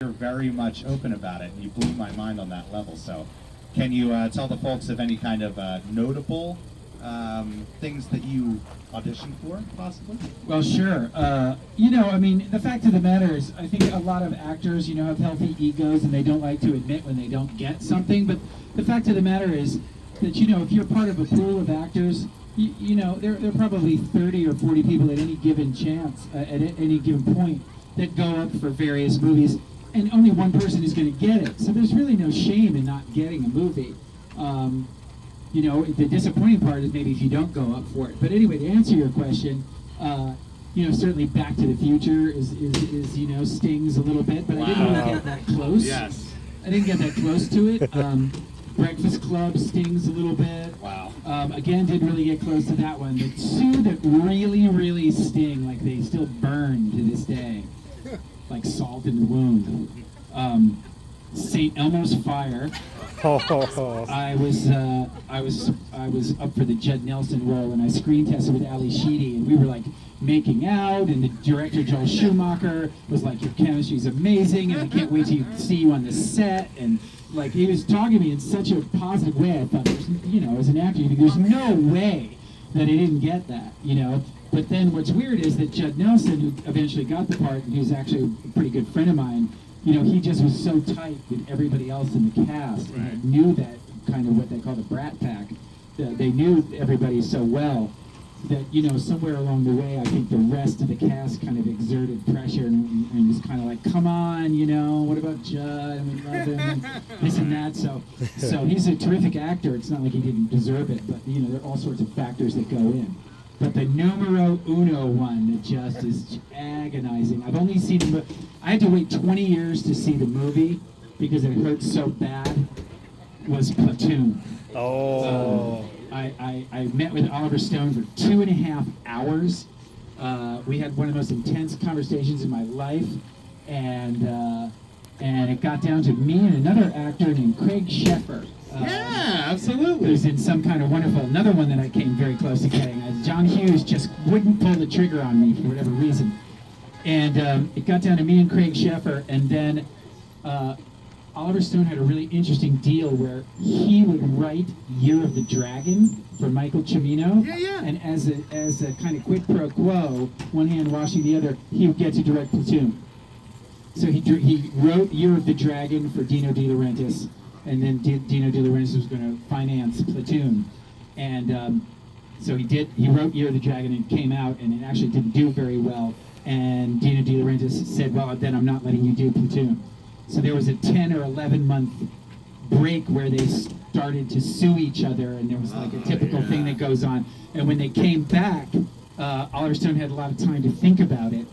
you're very much open about it, and you blew my mind on that level. So, can you tell the folks of any kind of notable things that you auditioned for, possibly? Well, sure. I mean, the fact of the matter is, I think a lot of actors, have healthy egos, and they don't like to admit when they don't get something. But the fact of the matter is that, if you're part of a pool of actors, there are probably 30 or 40 people at any given chance, at any given point, that go up for various movies, and only one person is going to get it. So there's really no shame in not getting a movie. The disappointing part is maybe if you don't go up for it. But anyway, to answer your question, certainly Back to the Future is stings a little bit, but I didn't really get that close. Yes. I didn't get that close to it. Breakfast Club stings a little bit. Wow. Again, didn't really get close to that one. The two that really, really sting, like they still burn to this day, like salt in the wound. St. Elmo's Fire. I was up for the Judd Nelson role, and I screen tested with Ali Sheedy, and we were like making out, and the director Joel Schumacher was like, "Your chemistry's amazing, and I can't wait to see you on the set." And like he was talking to me in such a positive way. I thought, as an actor, you think there's no way that I didn't get that, But then what's weird is that Judd Nelson, who eventually got the part, and he was actually a pretty good friend of mine, he just was so tight with everybody else in the cast, and knew that kind of what they call the brat pack. They knew everybody so well that, somewhere along the way, I think the rest of the cast kind of exerted pressure and was kind of like, come on, what about Judd? And we love him, and this and that. So he's a terrific actor. It's not like he didn't deserve it, but, there are all sorts of factors that go in. But the numero uno one that just is agonizing. I've only seen the movie. I had to wait 20 years to see the movie because it hurt so bad. Was Platoon. Oh. I met with Oliver Stone for 2.5 hours. We had one of the most intense conversations in my life, and it got down to me and another actor named Craig Sheffer. Yeah, absolutely. Who's in some kind of wonderful, another one that I came very close to getting. John Hughes just wouldn't pull the trigger on me for whatever reason. And it got down to me and Craig Sheffer, and then Oliver Stone had a really interesting deal where he would write Year of the Dragon for Michael Cimino. Yeah. And as a kind of quid pro quo, one hand washing the other, he would get to direct Platoon. So he wrote Year of the Dragon for Dino De Laurentiis, and then Dino De Laurentiis was going to finance Platoon. And so he wrote Year of the Dragon, and it came out, and it actually didn't do very well. And Dino De Laurentiis said, well, then I'm not letting you do Platoon. So there was a 10 or 11 month break where they started to sue each other, and there was like a typical thing that goes on. And when they came back, Oliver Stone had a lot of time to think about it.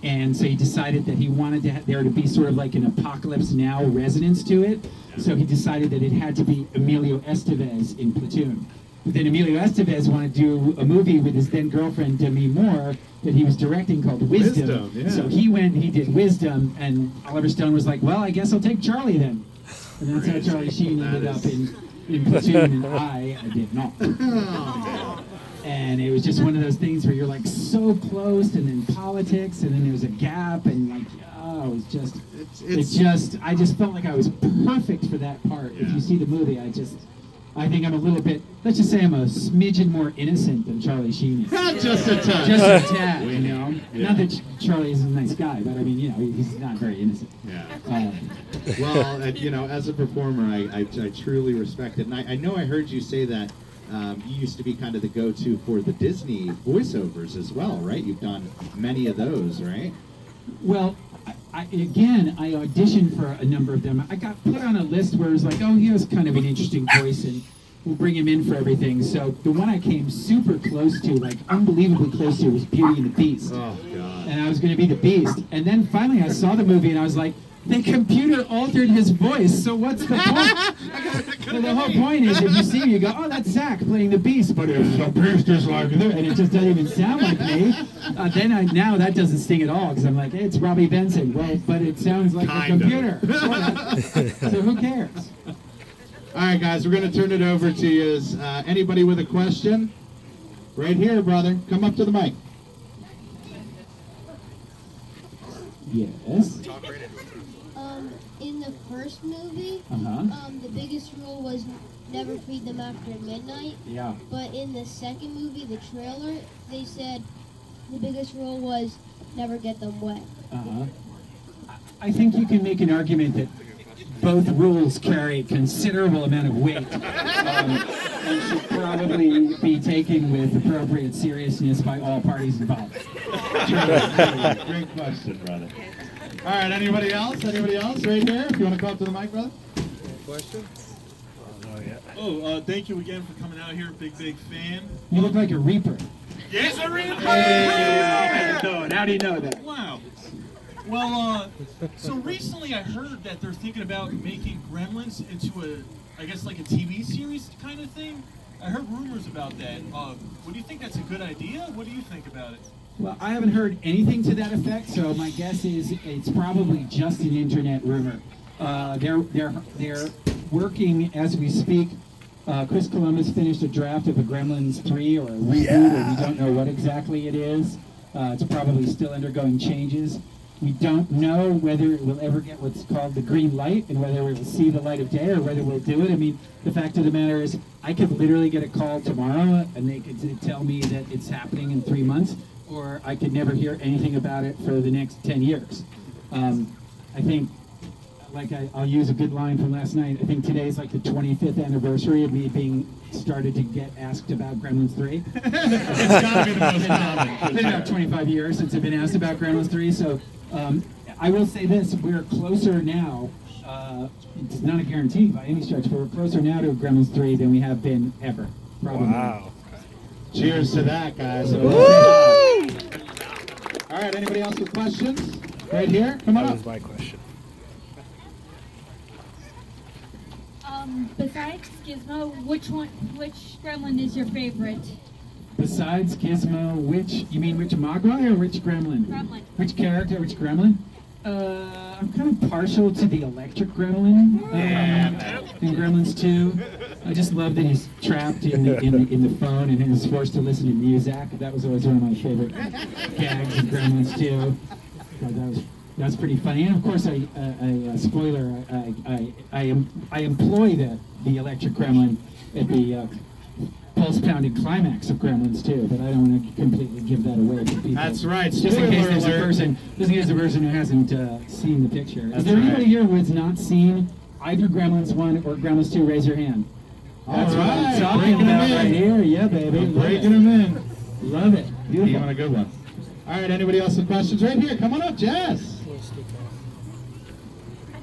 And so he decided that he wanted there to be sort of like an Apocalypse Now resonance to it. So he decided that it had to be Emilio Estevez in Platoon. But then Emilio Estevez wanted to do a movie with his then girlfriend Demi Moore that he was directing called Wisdom. Yeah. So he did Wisdom, and Oliver Stone was like, well, I guess I'll take Charlie then. And that's how Charlie Sheen ended up in Platoon, and I did not. And it was just one of those things where you're like so close, and then politics, and then there was a gap, and like, it was I just felt like I was perfect for that part. Yeah. If you see the movie, I think I'm a little bit, let's just say I'm a smidgen more innocent than Charlie Sheen is. Just a tad. Just a tad, Yeah. Not that Charlie is a nice guy, but I mean, he's not very innocent. Yeah. Well, as a performer, I truly respect it. And I know I heard you say that you used to be kind of the go-to for the Disney voiceovers as well, right? You've done many of those, right? Well, I auditioned for a number of them. I got put on a list where it was like, oh, he has kind of an interesting voice, and we'll bring him in for everything. So the one I came super close to, like unbelievably close to, was Beauty and the Beast. Oh, God. And I was going to be the Beast. And then finally I saw the movie, and I was like, the computer altered his voice, so what's the point? So the whole point is, if you see me, you go, oh, that's Zach playing the Beast, but if the Beast is like this, and it just doesn't even sound like me, now that doesn't sting at all, because I'm like, hey, it's Robbie Benson. Well, but it sounds like a computer. So who cares? All right, guys, we're going to turn it over to you. Anybody with a question? Right here, brother. Come up to the mic. Yes. in the first movie, Uh-huh. the biggest rule was never feed them after midnight. Yeah. But in the second movie, the trailer, they said the biggest rule was never get them wet. Uh-huh. I think you can make an argument that both rules carry a considerable amount of weight and should probably be taken with appropriate seriousness by all parties involved. Great question, brother. All right, anybody else? Anybody else right here? If you want to come up to the mic, brother. Question? Oh, yeah. Oh, thank you again for coming out here. Big fan. You look like a reaper. Yes, I read Hey, how do you know that? Wow. Well, so recently I heard that they're thinking about making Gremlins into I guess like a TV series kind of thing. I heard rumors about that. What do you think? That's a good idea? What do you think about it? Well, I haven't heard anything to that effect, so my guess is it's probably just an internet rumor. They're working as we speak. Chris Columbus finished a draft of a Gremlins 3 or a reboot, or we don't know what exactly it is. It's probably still undergoing changes. We don't know whether it will ever get what's called the green light and whether it will see the light of day or whether we'll do it. I mean, the fact of the matter is I could literally get a call tomorrow and they could tell me that it's happening in 3 months, or I could never hear anything about it for the next 10 years. I think, I'll use a good line from last night. I think today's like the 25th anniversary of me being started to get asked about Gremlins 3. It's got to be the most common. It's been about 25 years since I've been asked about Gremlins 3, so I will say this, we're closer now, it's not a guarantee by any stretch, but we're closer now to Gremlins 3 than we have been ever, probably. Wow. Cheers to that, guys. All right, anybody else with questions? Right here, come on That up. was my question. Besides Gizmo, which gremlin is your favorite? Besides Gizmo, you mean which Mogwai or which Gremlin? Gremlin. Which character, which Gremlin? I'm kind of partial to the electric Gremlin in Gremlins 2. I just love that he's trapped in the phone and is forced to listen to music. That was always one of my favorite gags in Gremlins 2. That was pretty funny. And of course, spoiler, I employ the electric Gremlin at the pulse-pounding climax of Gremlins 2, but I don't want to completely give that away to people. That's right. Just in case there's Spoiler alert. a person who hasn't seen the picture. That's Is there anybody right. here who has not seen either Gremlins 1 or Gremlins 2? Raise your hand. That's what I'm right. talking Breaking about them right in. here. Yeah, baby. Love Breaking it. them in. Love it. You Beautiful. want a good one. All right, anybody else with questions? Right here, come on up, Jess.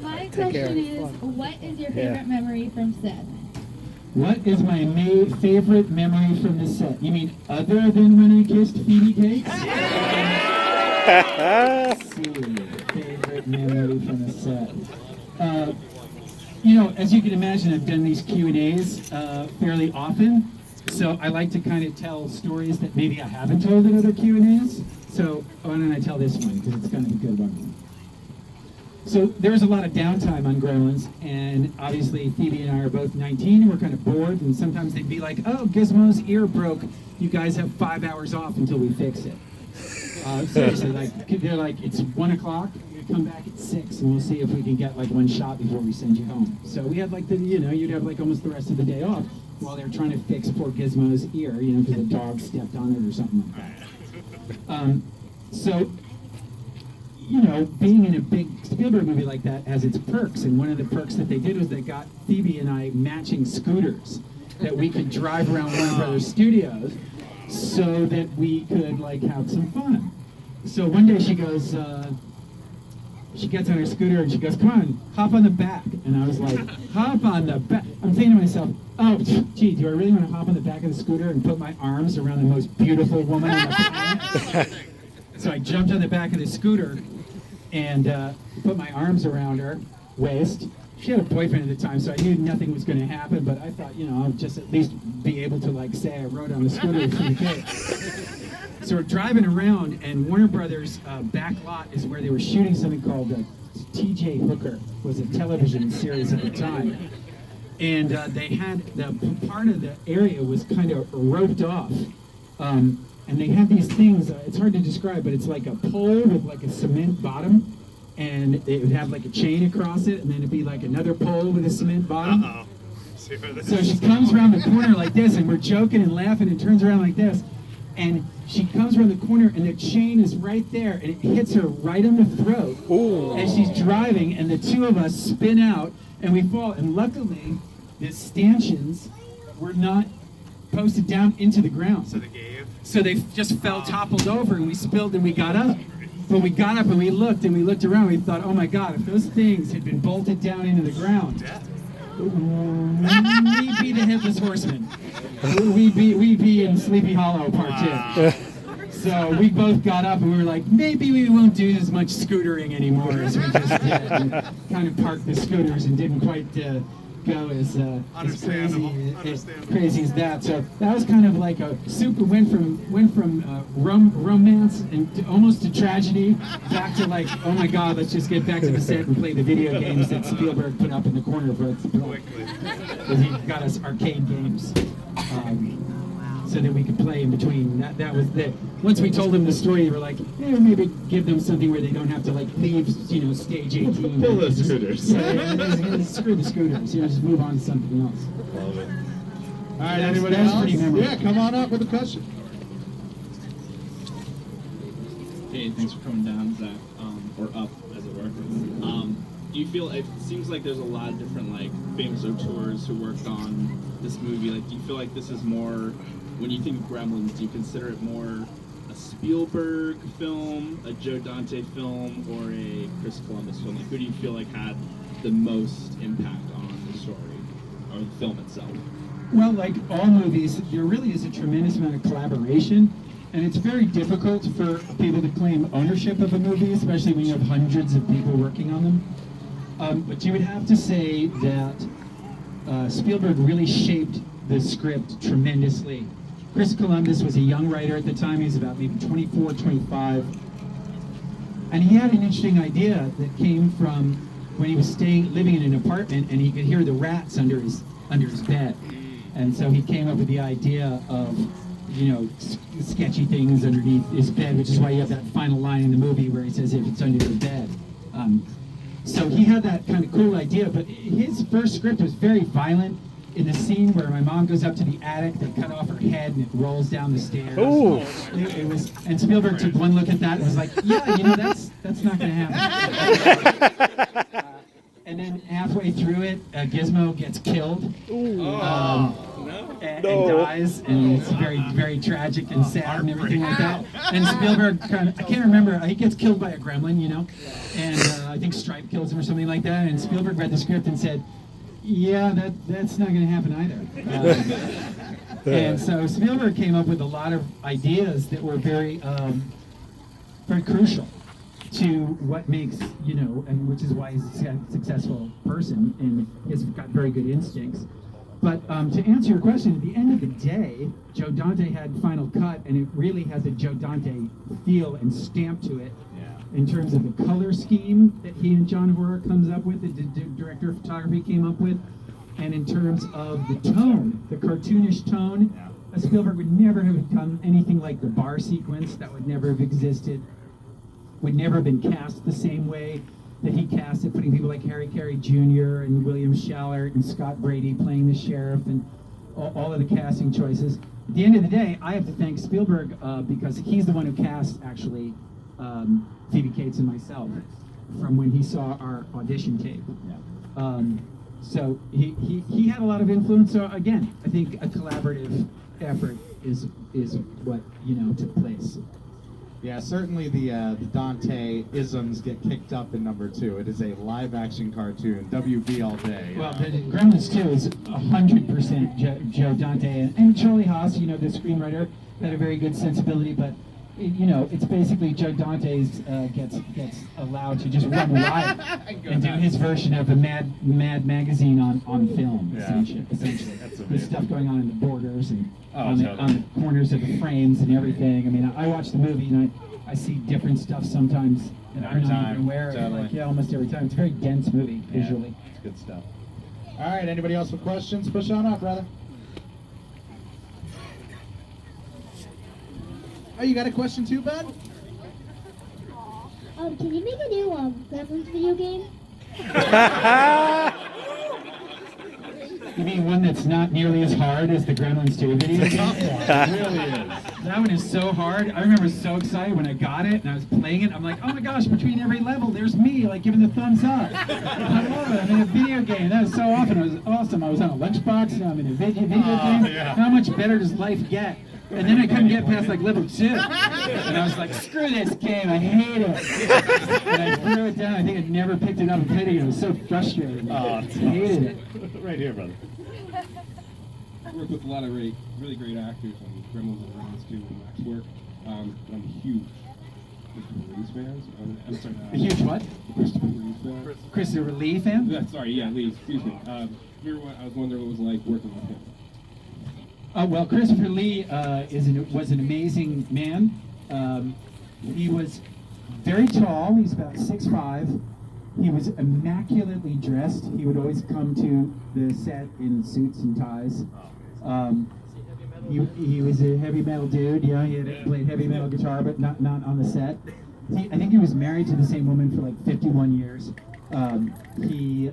My Take care. question is, what is your favorite memory from set? What is my favorite memory from the set? You mean other than when I kissed Phoebe Cates? Let's see. Favorite memory from the set. As you can imagine, I've done these Q&As fairly often. So I like to kind of tell stories that maybe I haven't told in other Q&As. So why don't I tell this one, because it's kind of a good one. So there was a lot of downtime on Gremlins, and obviously Phoebe and I are both 19, and we're kind of bored, and sometimes they'd be like, oh, Gizmo's ear broke. You guys have 5 hours off until we fix it. Seriously, they're like, it's 1 o'clock, you come back at 6, and we'll see if we can get one shot before we send you home. So we had you'd have almost the rest of the day off while they're trying to fix poor Gizmo's ear, because the dog stepped on it or something like that. Being in a big Spielberg movie like that has its perks, and one of the perks that they did was they got Phoebe and I matching scooters that we could drive around Warner Brothers Studios so that we could have some fun. So one day she goes, she gets on her scooter and she goes, come on, hop on the back. And I was like, hop on the back? I'm thinking to myself, oh, gee, do I really want to hop on the back of the scooter and put my arms around the most beautiful woman on the planet? So I jumped on the back of the scooter and put my arms around her waist. She had a boyfriend at the time, so I knew nothing was going to happen, but I thought, I'll just at least be able to say I rode on the scooter with the kid. So we're driving around, and Warner Brothers back lot is where they were shooting something called T.J. Hooker, was a television series at the time. And they had, the part of the area was kind of roped off. And they had these things, it's hard to describe, but it's like a pole with a cement bottom, and it would have like a chain across it, and then it'd be like another pole with a cement bottom. Uh-oh. See where this So is she comes going. around the corner like this, and we're joking and laughing, and turns around like this, and she comes around the corner, and the chain is right there, and it hits her right on the throat. Ooh. And she's driving, and the two of us spin out, and we fall. And luckily, the stanchions were not posted down into the ground. So they gave. So they just fell toppled over, and we spilled, and we got up. But we got up and we looked around. We thought, oh my God, if those things had been bolted down into the ground, we'd be the Headless Horseman. We'd be in Sleepy Hollow Part 2. So we both got up and we were like, maybe we won't do as much scootering anymore as we just did. And kind of parked the scooters and didn't quite go as Understandable. crazy as that. So that was kind of like a super went from romance and almost to tragedy back to like, oh my God, let's just get back to the set and play the video games that Spielberg put up in the corner for us to play. Because he got us arcade games. So that we could play in between. That was the. Once we told them the story, they were like, maybe give them something where they don't have to like leave, stage 18. Pull those scooters. Screw the scooters. Just move on to something else. Love it. All right, That's- anybody that's else? pretty memorable. Yeah, come on up with a question. Hey, thanks for coming down, Zach, or up, as it were. Do you feel, it seems like there's a lot of different, like, famous auteurs who worked on this movie. Like, do you feel like this is more, when you think of Gremlins, do you consider it more a Spielberg film, a Joe Dante film, or a Chris Columbus film? Like, who do you feel like had the most impact on the story, or the film itself? Well, like all movies, there really is a tremendous amount of collaboration, and it's very difficult for people to claim ownership of a movie, especially when you have hundreds of people working on them. But you would have to say that Spielberg really shaped the script tremendously. Chris Columbus was a young writer at the time. He was about maybe 24, 25. And he had an interesting idea that came from when he was living in an apartment, and he could hear the rats under his bed. And so he came up with the idea of, sketchy things underneath his bed, which is why you have that final line in the movie where he says, if it's under your bed. So he had that kind of cool idea, but his first script was very violent. In the scene where my mom goes up to the attic, they cut off her head and it rolls down the stairs. Ooh. It was, and Spielberg took one look at that and was like, yeah, that's not going to happen. And then halfway through it, Gizmo gets killed. And dies, and it's very, very tragic and sad and everything like that. And Spielberg, I can't remember, he gets killed by a gremlin, and I think Stripe kills him or something like that. And Spielberg read the script and said, yeah, that's not going to happen either. And so Spielberg came up with a lot of ideas that were very, very crucial to what makes, and which is why he's a successful person and he's got very good instincts. But to answer your question, at the end of the day, Joe Dante had final cut, and it really has a Joe Dante feel and stamp to it. In terms of the color scheme that he and John Horner comes up with, the director of photography came up with, and in terms of the tone, the cartoonish tone, Spielberg would never have done anything like the bar sequence. That would never have existed, would never have been cast the same way that he cast it, putting people like Harry Carey Jr. and William Shallert and Scott Brady playing the sheriff and all of the casting choices. At the end of the day, I have to thank Spielberg because he's the one who cast, actually, Phoebe Cates and myself from when he saw our audition tape. So he had a lot of influence. So again, I think a collaborative effort is what took place. Yeah, certainly the Dante isms get kicked up in number 2. It is a live-action cartoon, WB all day. Well, the Gremlins 2 is 100% Joe Dante, and Charlie Haas, the screenwriter, had a very good sensibility, but it's basically Joe Dante's gets allowed to just run wild and do his version of a Mad Magazine on film, essentially. That's There's amazing. stuff going on in the borders and on totally. the corners of the frames and everything. I mean, I watch the movie and I see different stuff sometimes that I'm not even aware of. Totally. Like, almost every time. It's a very dense movie visually. It's good stuff. All right, anybody else with questions? Push on up, brother. Oh, you got a question too, bud? Can you make a new Gremlins video game? You mean one that's not nearly as hard as the Gremlins 2 video game? It really is. That one is so hard. I remember so excited when I got it and I was playing it. I'm like, oh my gosh, between every level, there's me, like giving the thumbs up. I love it. I'm in a video game. That was so awesome. It was awesome. I was on a lunchbox. Now I'm in a video game. Yeah. How much better does life get? And then I couldn't get past like level 2. And I was like, screw this game, I hate it. And I threw it down. I think I never picked it up and played it again. It was so frustrating. I hated it. Right here, brother. I work with a lot of really great actors on Gremlins and Gremlins 2 and Max work. I'm a huge Christopher Reeves fan. I'm sorry. A huge what? Christopher Reeves fan. Christopher Lee fan? Yeah, sorry, yeah, Lee, excuse me. I was wondering what it was like working with him. Well, Christopher Lee was an amazing man. He was very tall. He's about 6'5". He was immaculately dressed. He would always come to the set in suits and ties. He was a heavy metal dude. Yeah, he had played heavy metal guitar, but not on the set. I think he was married to the same woman for like 51 years. He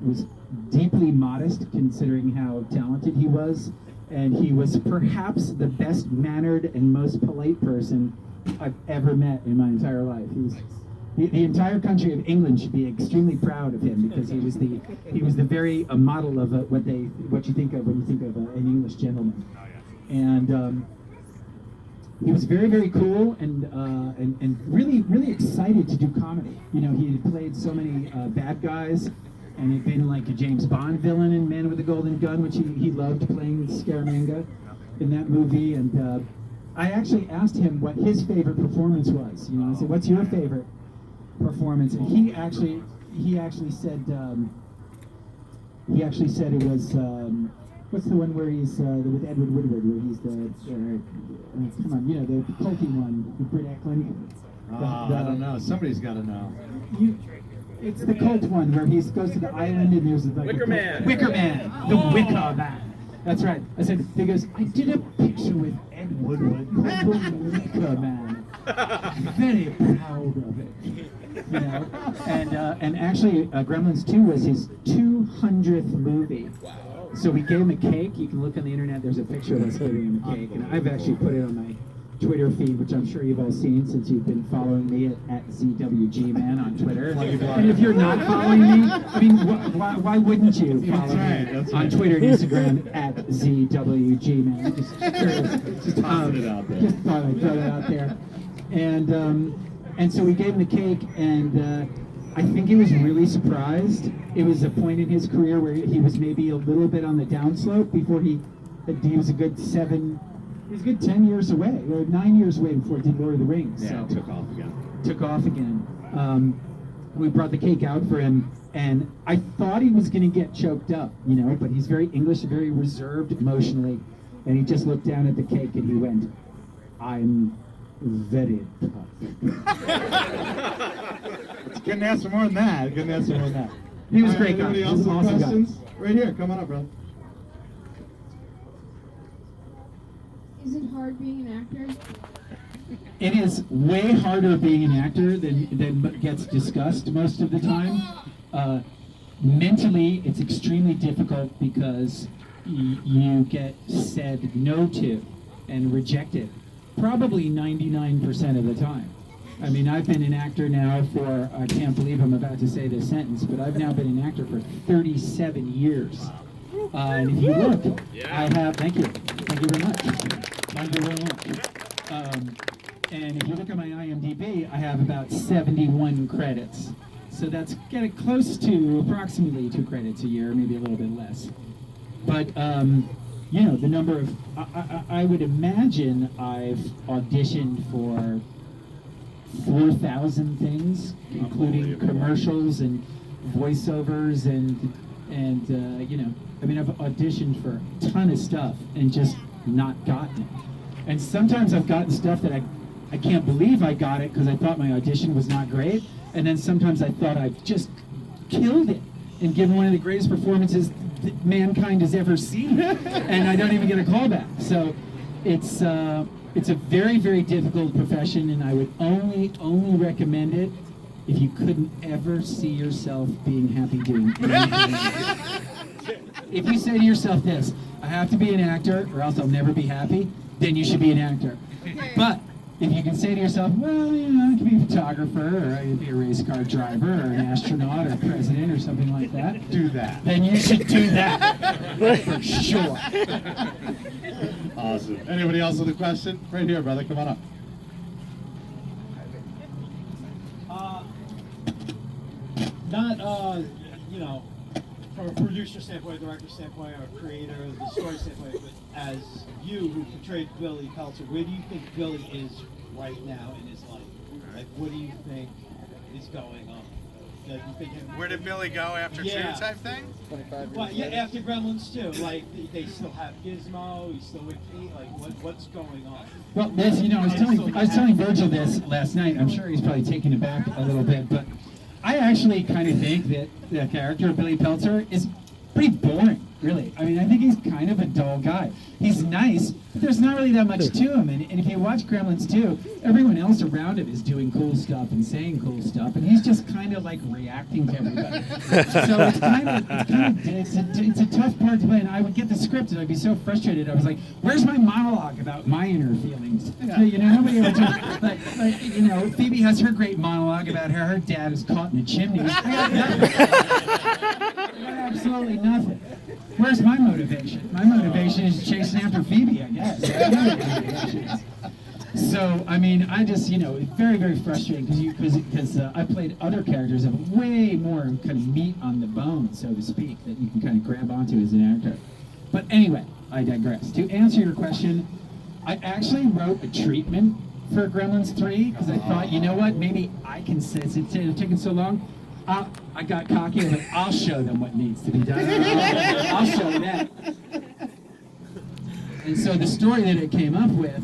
was deeply modest considering how talented he was. And he was perhaps the best mannered and most polite person I've ever met in my entire life. The entire country of England should be extremely proud of him because he was the very model of what you think of when you think of an English gentleman. And he was very, very cool and really excited to do comedy. You know, he had played so many bad guys. And he'd been like a James Bond villain in Man with a Golden Gun, which he loved playing Scaramanga in that movie. And I actually asked him what his favorite performance was. You know, I said, "What's your favorite performance?" And he actually said it was what's the one where he's with Edward Woodward, where he's the come on, you know, the culty one with Britt Eklund. I don't know. Somebody's got to know. It's the cult one where he goes to the island and there's like Wicker Man. Wicker Man. The Wicker Man. That's right. I said, he goes, I did a picture with Ed Woodward called the Wicker Man. Very proud of it. You know? And actually, Gremlins 2 was his 200th movie. So we gave him a cake. You can look on the internet. There's a picture of us giving him a cake. And I've actually put it on my Twitter feed, which I'm sure you've all seen since you've been following me at ZWGman on Twitter. And if you're not following me, I mean, why wouldn't you follow me on Twitter and Instagram at ZWGman? Just curious. Just tossing it out there. Just thought I'd throw that out there. And so we gave him the cake, and I think he was really surprised. It was a point in his career where he was maybe a little bit on the downslope before he was a good 10 years away, or 9 years away before he did Lord of the Rings. Yeah, So took off again. took off again. We brought the cake out for him, and I thought he was going to get choked up, you know, but he's very English, very reserved emotionally, and he just looked down at the cake and he went, "I'm very tough." Couldn't ask for more than that. Couldn't ask for more than that. He was a great guy. Anybody He else was an have awesome guy. questions? Right here. Come on up, bro. Is it hard being an actor? It is way harder being an actor than gets discussed most of the time. Mentally, it's extremely difficult because you get said no to and rejected probably 99% of the time. I mean, I've been an actor now for, I can't believe I'm about to say this sentence, but I've now been an actor for 37 years. And if you look, I have, thank you very much. Thank you very much. And if you look at my IMDb, I have about 71 credits. So that's getting close to approximately 2 credits a year, maybe a little bit less. But, you know, the number of, I would imagine I've auditioned for 4,000 things, including commercials and voiceovers and you know, I mean, I've auditioned for a ton of stuff and just not gotten it. And sometimes I've gotten stuff that I can't believe I got it because I thought my audition was not great. And then sometimes I thought I've just killed it and given one of the greatest performances that mankind has ever seen. And I don't even get a call back. So it's It's a very, very difficult profession, and I would only recommend it if you couldn't ever see yourself being happy doing anything. If you say to yourself this, I have to be an actor or else I'll never be happy, then you should be an actor. But if you can say to yourself, well, you know, I could be a photographer, or I could be a race car driver, or an astronaut, or president, or something like that. Do that. Then you should do that, for sure. Awesome. Anybody else with a question? Right here, brother. Come on up. Not, you know, from a producer standpoint, director standpoint, or creator, the story standpoint, but as you who portrayed Billy Peltzer, where do you think Billy is right now in his life? Like, what do you think is going on? You think Where did Billy go after two type thing? Well, yeah, after Gremlins too. Like, they still have Gizmo. He's still with Pete. Like, what's going on? Well, this, you know, I was telling Virgil this last night. I'm sure he's probably taken aback a little bit, but I actually kind of think that the character of Billy Peltzer is pretty boring, really. I mean, I think he's kind of a dull guy. He's nice, but there's not really that much to him. And if you watch Gremlins 2, everyone else around him is doing cool stuff and saying cool stuff, and he's just kind of like reacting to everybody. So it's a tough part to play. And I would get the script and I'd be so frustrated. I was like, "Where's my monologue about my inner feelings?" You know, nobody ever talks. Like, you know, Phoebe has her great monologue about how her dad is caught in a chimney. I got nothing. I got absolutely nothing. Where's my motivation? My motivation is chasing after Phoebe, I guess. That's my motivation. So, I mean, I just, you know, it's very, very frustrating because I played other characters that have way more kind of meat on the bone, so to speak, that you can kind of grab onto as an actor. But anyway, I digress. To answer your question, I actually wrote a treatment for Gremlins 3 because I thought, you know what, maybe I can, since it's taken so long, I got cocky and like, I'll show them what needs to be done. I'll show them. And so the story that it came up with,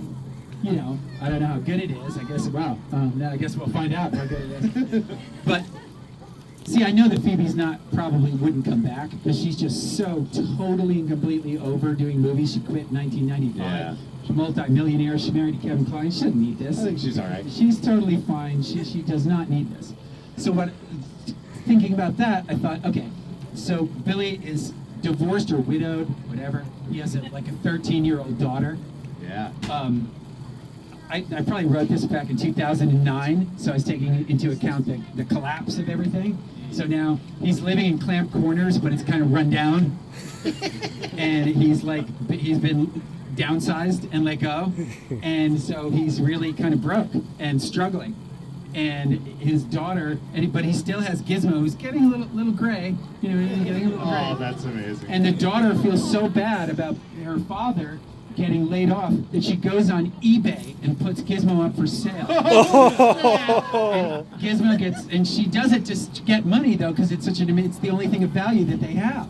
you know, I don't know how good it is. I guess, wow, I guess we'll find out how good it is. But see, I know that Phoebe's probably wouldn't come back because she's just so totally and completely over doing movies. She quit in 1995. Yeah. She's a multi-millionaire. She married Kevin Kline. She doesn't need this. I think she's all right. She's totally fine. She does not need this. So thinking about that, I thought, okay, so Billy is divorced or widowed, whatever. He has like a 13-year-old daughter. Yeah. I probably wrote this back in 2009, so I was taking into account the collapse of everything. So now he's living in Clamp Corners, but it's kind of run down. And he's been downsized and let go. And so he's really kind of broke and struggling. And his daughter, but he still has Gizmo, who's getting a little gray. You know, he's getting a little gray. Oh, that's amazing. And the daughter feels so bad about her father getting laid off that she goes on eBay and puts Gizmo up for sale. And Gizmo and she does it to get money though, because it's the only thing of value that they have.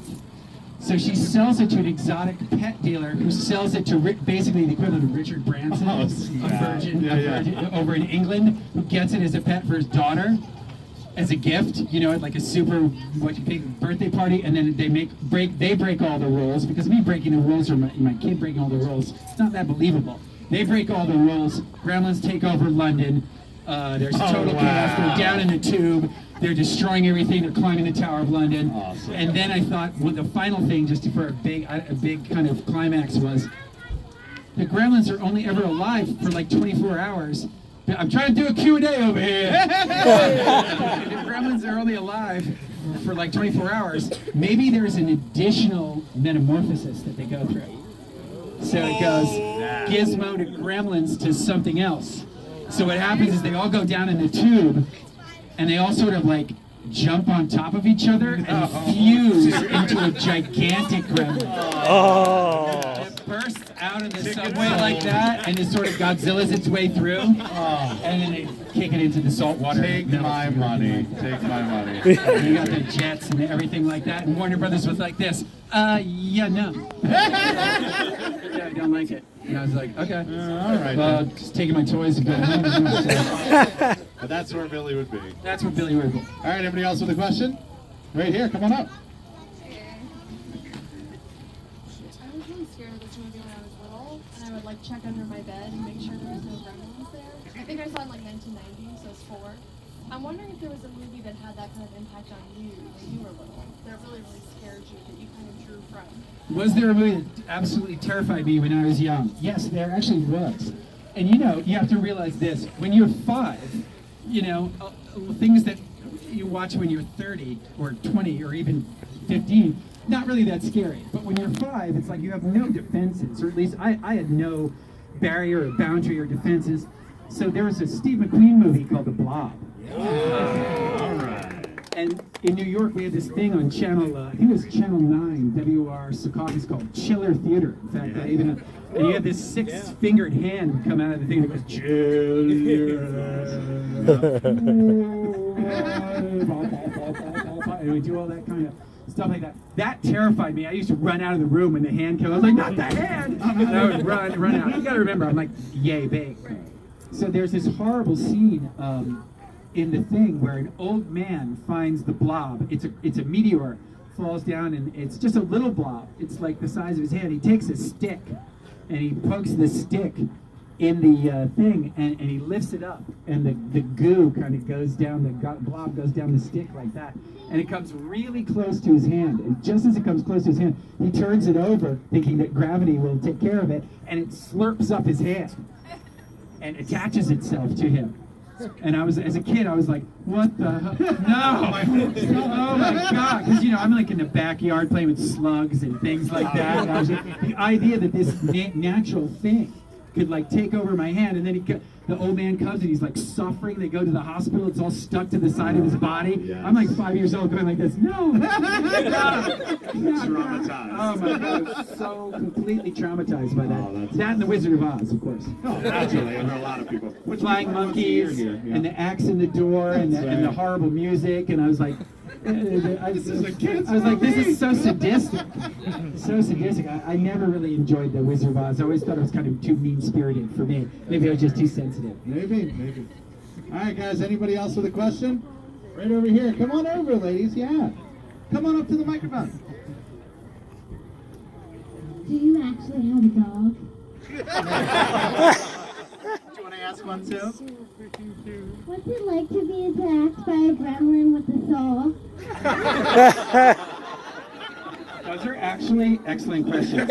So she sells it to an exotic pet dealer who sells it to basically the equivalent of Richard Branson, a virgin over in England, who gets it as a pet for his daughter as a gift, you know, like a super big birthday party, and then they break all the rules, because me breaking the rules or my kid breaking all the rules, it's not that believable. They break all the rules. Gremlins take over London. There's total chaos. They're down in the tube. They're destroying everything. They're climbing the Tower of London. Awesome. And then I thought, well, the final thing, just for a big kind of climax, was the Gremlins are only ever alive for like 24 hours. I'm trying to do a Q&A over here. The Gremlins are only alive for like 24 hours. Maybe there's an additional metamorphosis that they go through. So it goes Gizmo to Gremlins to something else. So what happens is they all go down in the tube, and they all sort of like jump on top of each other and fuse into a gigantic gremlin. It bursts out of the subway like that, and it sort of Godzilla's its way through, and then they kick it into the salt water. Take my money. Take my money. And you got the jets and everything like that, and Warner Brothers was like this, yeah, no. Yeah, I don't like it. And I was like, okay. All right. Well, just taking my toys and going home. But that's where Billy would be. That's where Billy would be. All right, anybody else with a question? Right here, come on up. I was really scared of this movie when I was little, and I would like check under my bed and make sure there was no gremlins there. I think I saw it in like 1990, so it's 4. I'm wondering if there was a movie that had that kind of impact on you when you were little, that really, really scared you, that you kind of drew from. Was there a movie that absolutely terrified me when I was young? Yes, there actually was. And you know, you have to realize this. When you're 5, you know, things that you watch when you're 30 or 20 or even 15, not really that scary. But when you're 5, it's like you have no defenses, or at least I had no barrier or boundary or defenses. So there was a Steve McQueen movie called The Blob. All right. And in New York, we had this thing on Channel, I think it was Channel 9, WR Secaucus, called Chiller Theater. In fact, and you had this 6-fingered hand would come out of the thing that goes, Chiller. And we do all that kind of stuff like that. That terrified me. I used to run out of the room when the hand came. I was like, not the hand! And I would run out. You gotta remember, I'm like yay big. So there's this horrible scene in the thing where an old man finds the blob. It's a meteor, falls down, and it's just a little blob. It's like the size of his hand. He takes a stick and he pokes the stick in the thing, and he lifts it up, and the goo kind of goes down, the blob goes down the stick like that, and it comes really close to his hand. And just as it comes close to his hand, he turns it over, thinking that gravity will take care of it, and it slurps up his hand and attaches itself to him. And I was, as a kid, I was like, what the hell? No! Oh my God! Because, you know, I'm like in the backyard playing with slugs and things like that. And I was like, the idea that this natural thing could like take over my hand, and then the old man comes and he's like suffering. They go to the hospital. It's all stuck to the side of his body. Yes. I'm like 5 years old going like this. No! Traumatized. Oh my God! I was so completely traumatized by that. Oh, that's that and the Wizard of Oz, of course. Oh, naturally, and there are a lot of people. Flying monkeys Here, yeah. and the axe in the door and the horrible music, and I was like, I was like, this is so sadistic, so sadistic. I never really enjoyed the Wizard of Oz. I always thought it was kind of too mean-spirited for me. Maybe I was just too sensitive. Maybe. All right, guys. Anybody else with a question? Right over here. Come on over, ladies. Yeah. Come on up to the microphone. Do you actually have a dog? Do you want to ask one too? What's it like to be attacked by a gremlin with a saw? Those are actually excellent questions.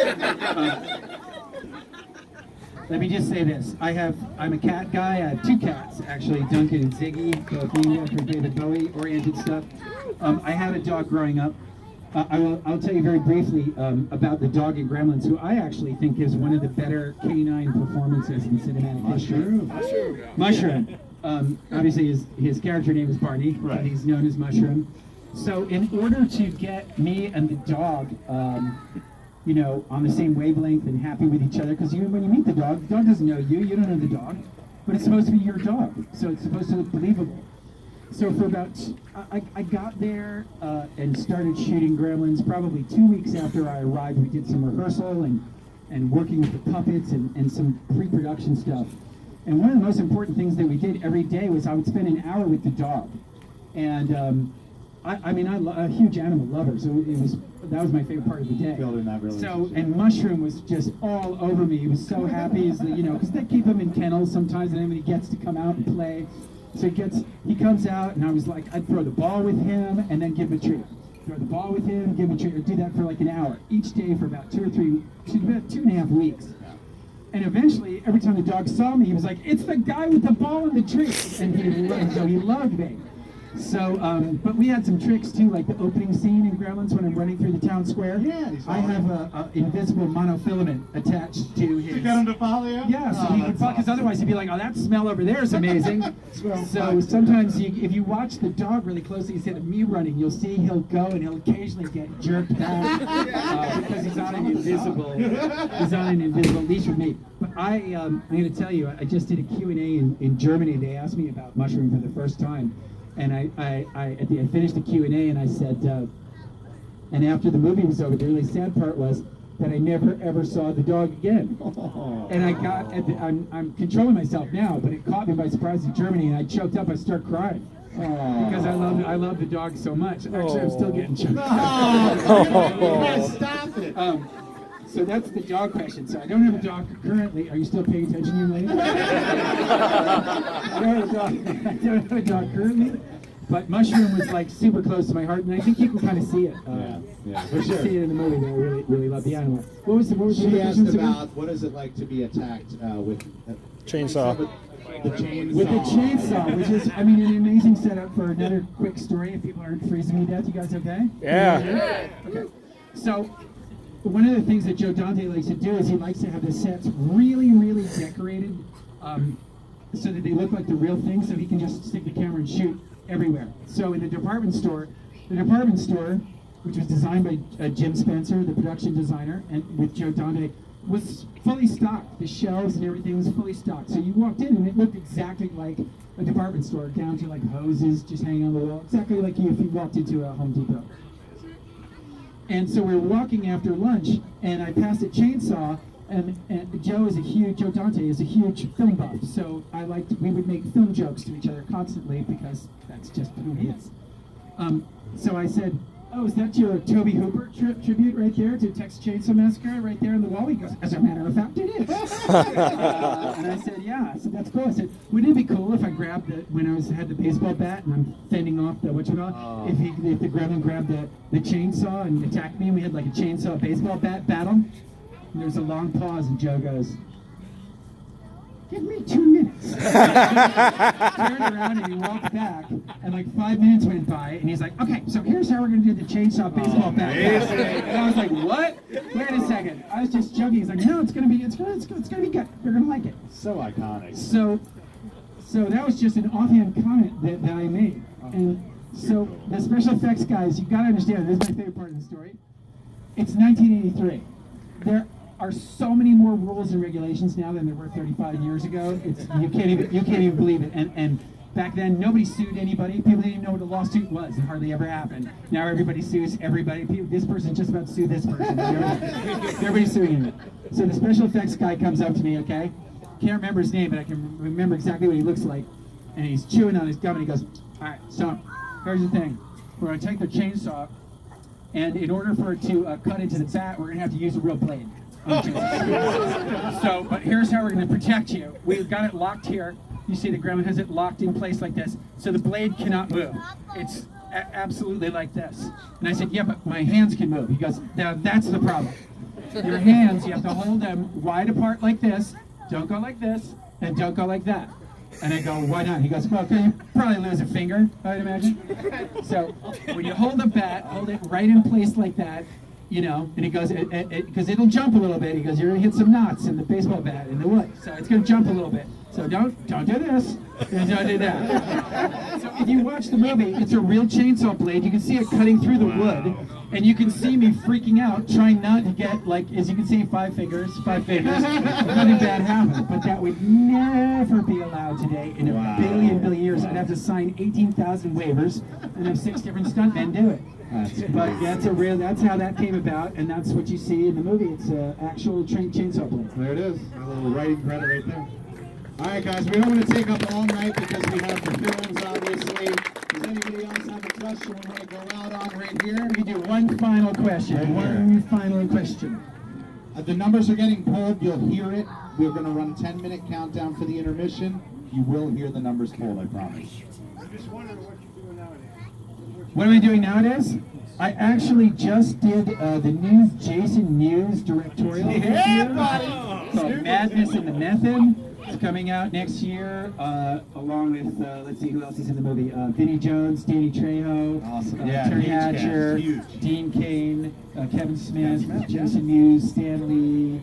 Let me just say this. I'm a cat guy. I have 2 cats, actually, Duncan and Ziggy, both named after David Bowie-oriented stuff. I had a dog growing up. I'll tell you very briefly about the dog in Gremlins, who I actually think is one of the better canine performances in cinematic history. Mushroom. Obviously, his character name is Barney, and he's known as Mushroom. So in order to get me and the dog, you know, on the same wavelength and happy with each other, because when you meet the dog doesn't know you don't know the dog, but it's supposed to be your dog, so it's supposed to look believable. So for about, I got there and started shooting Gremlins probably 2 weeks after I arrived. We did some rehearsal and working with the puppets and some pre-production stuff. And one of the most important things that we did every day was I would spend an hour with the dog. And I'm a huge animal lover, so that was my favorite part of the day. Building that relationship. So, and Mushroom was just all over me. He was so happy, because they keep him in kennels sometimes, and then he gets to come out and play. So he comes out, and I was like, I'd throw the ball with him and then give him a treat. Throw the ball with him, give him a treat. I'd do that for like an hour each day for about 2.5 weeks. And eventually, every time the dog saw me, he was like, "It's the guy with the ball and the treat," and he loved me. So, but we had some tricks too, like the opening scene in Gremlins when I'm running through the town square. Yeah, I have a invisible monofilament attached to his. To get him to follow you? Yeah, so he could follow, because otherwise he'd be like, "Oh, that smell over there is amazing." So sometimes if you watch the dog really closely instead of me running, you'll see he'll go and he'll occasionally get jerked back because he's on an invisible leash with me. But I'm going to tell you, I just did a Q&A in Germany. They asked me about Mushroom for the first time. And I finished the Q&A and I said, and after the movie was over, the really sad part was that I never ever saw the dog again. And I'm controlling myself now, but it caught me by surprise in Germany, and I choked up. I started crying because I love the dog so much. Actually, I'm still getting choked up. Stop it. So that's the dog question. So I don't have a dog currently. Are you still paying attention, you lady? I don't have a dog currently. But Mushroom was like super close to my heart, and I think you can kind of see it. Yeah, for sure. See it in the movie. I really, really love the animal. What was the She asked questions again? about what is it like to be attacked with Chainsaw. the chainsaw. With the chainsaw, which is, I mean, an amazing setup for another quick story. If people aren't freezing to death, you guys okay? Yeah. Okay. So, one of the things that Joe Dante likes to do is he likes to have the sets really, really decorated, so that they look like the real thing. So he can just stick the camera and shoot everywhere. So in the department store, which was designed by Jim Spencer, the production designer, and with Joe Dante, was fully stocked. The shelves and everything was fully stocked. So you walked in and it looked exactly like a department store, down to like hoses just hanging on the wall, exactly like if you walked into a Home Depot. And so we were walking after lunch, and I passed a chainsaw, and Joe Dante is a huge film buff. So we would make film jokes to each other constantly because that's just who he is. So I said, "Oh, is that your Toby Hooper tribute right there to Texas Chainsaw Massacre right there on the wall?" He goes, "As a matter of fact, it is." And I said, "Yeah." I said, "That's cool." I said, "Wouldn't it be cool if I grabbed when I had the baseball bat and I'm fending off the if the gremlin grabbed the chainsaw and attacked me and we had like a chainsaw baseball bat battle?" And there's a long pause and Joe goes, "Give me 2 minutes." Turned around and he walked back, and like 5 minutes went by, and he's like, "Okay, so here's how we're gonna do the chainsaw baseball bat." And I was like, "What? Wait a second." I was just joking. He's like, "No, it's gonna be good. You're gonna like it." So iconic. So that was just an offhand comment that I made. And so the special effects guys, you gotta understand, this is my favorite part of the story. It's 1983. There are so many more rules and regulations now than there were 35 years ago. You can't even believe it. And back then, nobody sued anybody. People didn't even know what a lawsuit was. It hardly ever happened. Now everybody sues everybody. This person just about to sue this person. Everybody's suing him. So the special effects guy comes up to me, okay? Can't remember his name, but I can remember exactly what he looks like. And he's chewing on his gum, and he goes, "All right, so here's the thing. We're going to take the chainsaw, and in order for it to cut into the bat, we're going to have to use a real blade. So, but here's how we're going to protect you. We've got it locked here. You see the gremlin has it locked in place like this, so the blade cannot move. It's absolutely like this." And I said, "Yeah, but my hands can move." He goes, "Now that's the problem. Your hands, you have to hold them wide apart like this. Don't go like this, and don't go like that." And I go, "Why not?" He goes, "Well, you probably lose a finger, I'd imagine." So when you hold the bat, hold it right in place like that, you know, and he goes, because it'll jump a little bit. He goes, "You're gonna hit some knots in the baseball bat in the wood, so it's gonna jump a little bit. So don't do this, and don't do that." So if you watch the movie, it's a real chainsaw blade. You can see it cutting through the wood, and you can see me freaking out, trying not to get, like, as you can see, five fingers. Nothing bad happened, but that would never be allowed today in a billion years. I'd have to sign 18,000 waivers and have 6 different stuntmen do it. But that's how that came about, and that's what you see in the movie. It's an actual chainsaw blade. There it is. A little writing credit right there. All right, guys, we don't want to take up all night because we have the films, obviously. Does anybody else have a question we want to go out on right here? We do one final question. One final question. The numbers are getting pulled. You'll hear it. We're going to run a 10-minute countdown for the intermission. You will hear the numbers pulled, I promise. What am I doing nowadays? I actually just did the new Jason Mewes directorial this year called Madness in the Method. It's coming out next year, along with, let's see, who else is in the movie? Vinnie Jones, Danny Trejo, Terry Hatcher, Dean Cain, Kevin Smith, Jason Mewes, Stan Lee.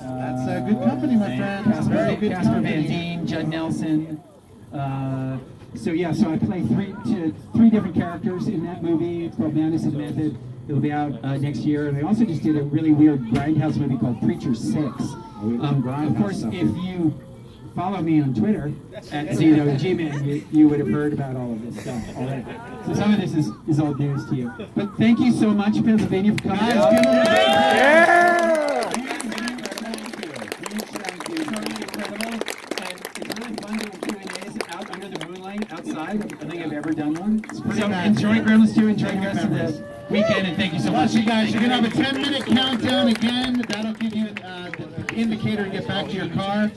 That's a good company, my friend. Casper Van Dien, Judd Nelson. So I play three different characters in that movie. It's called Madness in the Method. It'll be out next year. And I also just did a really weird Grindhouse movie called Preacher 6. Of course, if you follow me on Twitter at ZenoGman, you would have heard about all of this stuff already. So some of this is old news to you. But thank you so much, Pennsylvania, for coming out. Outside. I think I've ever done one. So enjoy Gremlins 2, enjoy the rest of this. weekend, and thank you so much. Bless you guys. You're gonna have a 10-minute countdown again. That'll give you the indicator to get back to your car.